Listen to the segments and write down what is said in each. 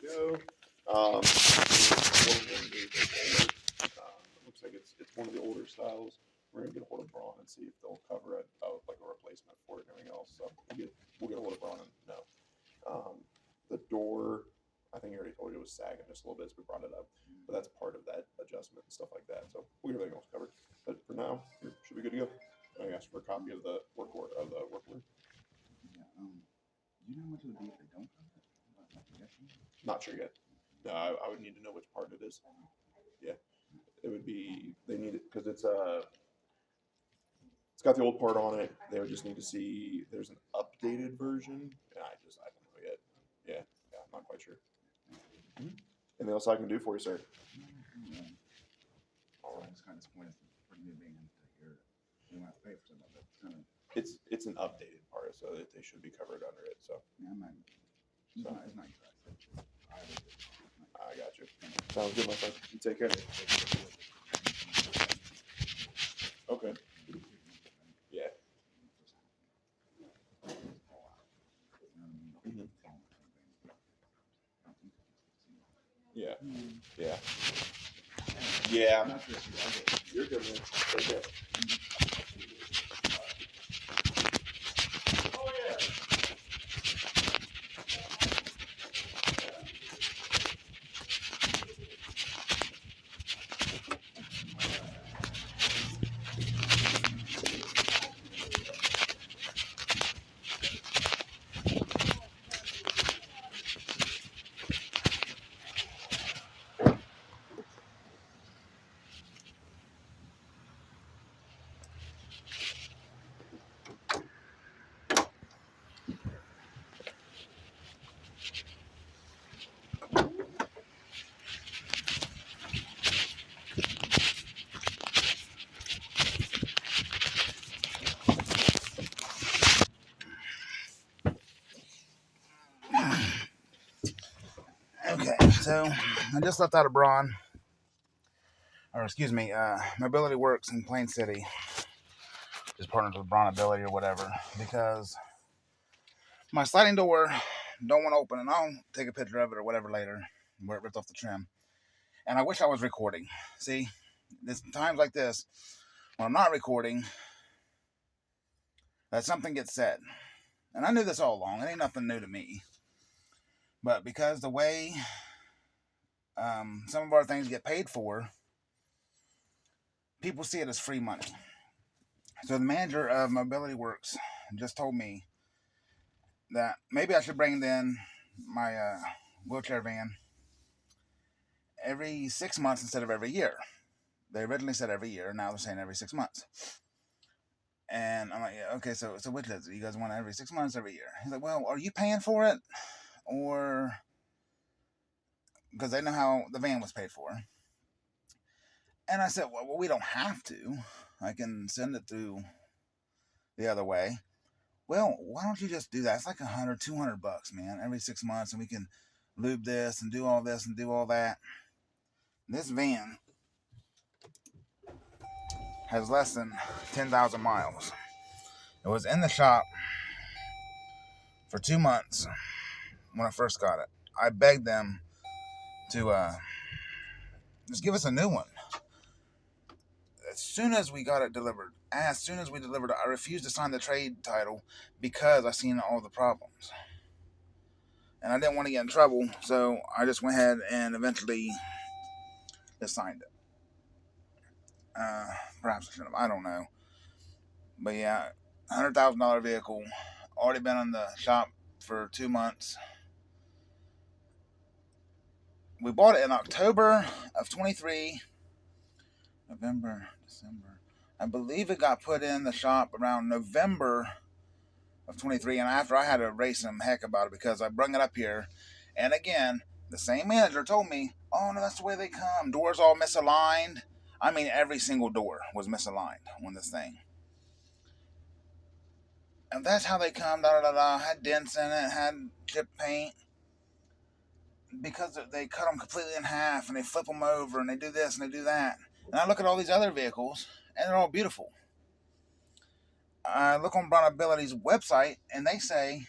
go. It looks like it's one of the older styles. We're gonna get a hold of Braun and see if they'll cover like a replacement for it and everything else. So we'll get a hold of Braun and no. The door, I think I already told you it was sagging just a little bit as we brought it up, but that's part of that adjustment and stuff like that. So we'll get everything else covered. But for now, we should be good to go. I asked for a copy of the work order. Yeah. Do you know how much it would be if they don't cover it? Not sure yet. No, I would need to know which part it is. Yeah, it would be. They need it because it's got the old part on it. They would just need to see there's an updated version. And I don't know yet. Yeah, I'm not quite sure. Mm-hmm. Anything else I can do for you, sir? All right. I'm just kind of disappointed for me being to hear it. You might have to pay for something, but it's kind of. It's an updated part, so that they should be covered under it. So yeah, I'm not. It's not I got you. Sounds good, my friend. You take care. Okay. Yeah. Mm-hmm. Yeah. Yeah. Yeah. You're good, man. Take care. Oh, yeah. Okay, so I just left out of Braun, or excuse me, Mobility Works in Plain City. Just partnered with Braun Ability or whatever, because my sliding door don't want to open, and I'll take a picture of it or whatever later, where it ripped off the trim. And I wish I was recording. See, there's times like this when I'm not recording that something gets said, and I knew this all along. It ain't nothing new to me, but because the way some of our things get paid for, people see it as free money. So the manager of Mobility Works just told me that maybe I should bring in my wheelchair van every 6 months instead of every year. They originally said every year. Now they're saying every 6 months. And I'm like, yeah, okay, so which is it? You guys want it every 6 months, every year? He's like, well, are you paying for it? Or, because they know how the van was paid for. And I said, well, we don't have to. I can send it through the other way. Well, why don't you just do that? It's like $100, $200, man, every 6 months, and we can lube this and do all this and do all that. This van has less than 10,000 miles. It was in the shop for 2 months when I first got it. I begged them to just give us a new one. As soon as we got it delivered, as soon as we delivered it, I refused to sign the trade title because I seen all the problems. And I didn't want to get in trouble, so I just went ahead and eventually just signed it. Perhaps I should have. I don't know. But yeah, $100,000 vehicle. Already been in the shop for 2 months. We bought it in October of 23. November, December. I believe it got put in the shop around November of 23. And after I had to raise some heck about it because I brung it up here. And again, the same manager told me, oh no, that's the way they come. Doors all misaligned. I mean, every single door was misaligned on this thing. And that's how they come, had dents in it, had chipped paint. Because they cut them completely in half and they flip them over and they do this and they do that. And I look at all these other vehicles and they're all beautiful. I look on Braun Ability's website and they say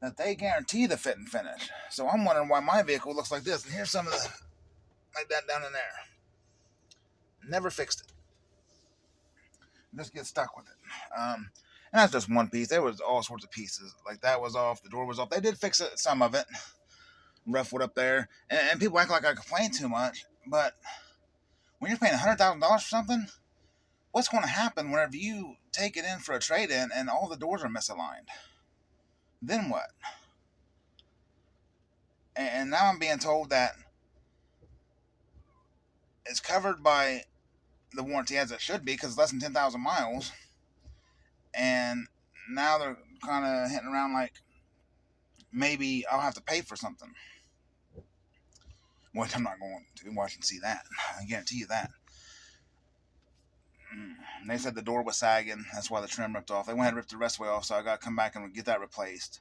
that they guarantee the fit and finish. So I'm wondering why my vehicle looks like this. And here's some of the, like that down in there. Never fixed it. Just get stuck with it. And that's just one piece. There was all sorts of pieces. Like that was off. The door was off. They did fix it, some of it. Rough wood up there. And people act like I complain too much. But when you're paying $100,000 for something, what's going to happen whenever you take it in for a trade-in and all the doors are misaligned? Then what? And now I'm being told that it's covered by the warranty as it should be because it's less than 10,000 miles. And now they're kind of hitting around like maybe I'll have to pay for something. Which I'm not going to watch and see that. I guarantee you that. They said the door was sagging. That's why the trim ripped off. They went ahead and ripped the rest of the way off, so I got to come back and get that replaced.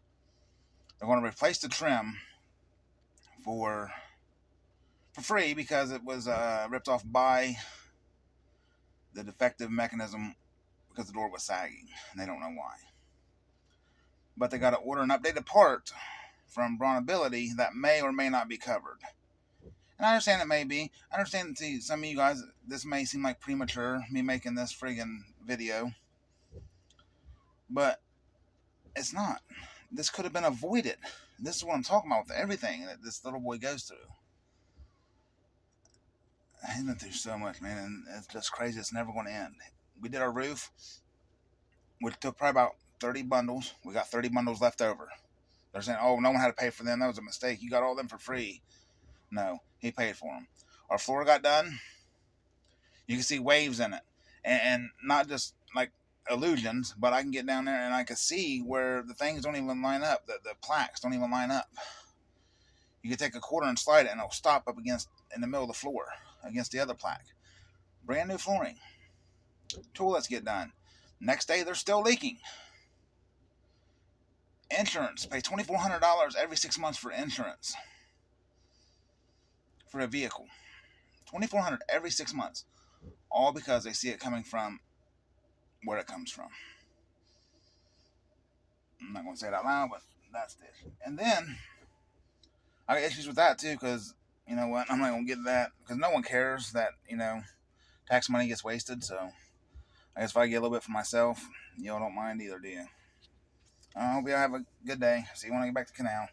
They're going to replace the trim for free because it was ripped off by the defective mechanism because the door was sagging. And they don't know why. But they got to order an updated part from Braun Ability that may or may not be covered. And I understand it may be. I understand to some of you guys, this may seem like premature, me making this friggin' video. But it's not. This could have been avoided. This is what I'm talking about with everything that this little boy goes through. He's been through so much, man, and it's just crazy. It's never going to end. We did our roof, which took probably about 30 bundles. We got 30 bundles left over. They're saying, oh, no one had to pay for them. That was a mistake. You got all them for free. No, he paid for them. Our floor got done. You can see waves in it. And not just like illusions, but I can get down there and I can see where the things don't even line up. The plaques don't even line up. You can take a quarter and slide it and it'll stop up against in the middle of the floor against the other plaque. Brand new flooring. Toilets get done. Next day, they're still leaking. Insurance. Pay $2,400 every 6 months for insurance. For a vehicle. $2,400 every 6 months. All because they see it coming from where it comes from. I'm not going to say it out loud, but that's it. And then, I got issues with that too, because, you know what, I'm not going to get that, because no one cares that, tax money gets wasted, so I guess if I get a little bit for myself, y'all don't mind either, do you? I hope y'all have a good day. See you when I get back to Canal.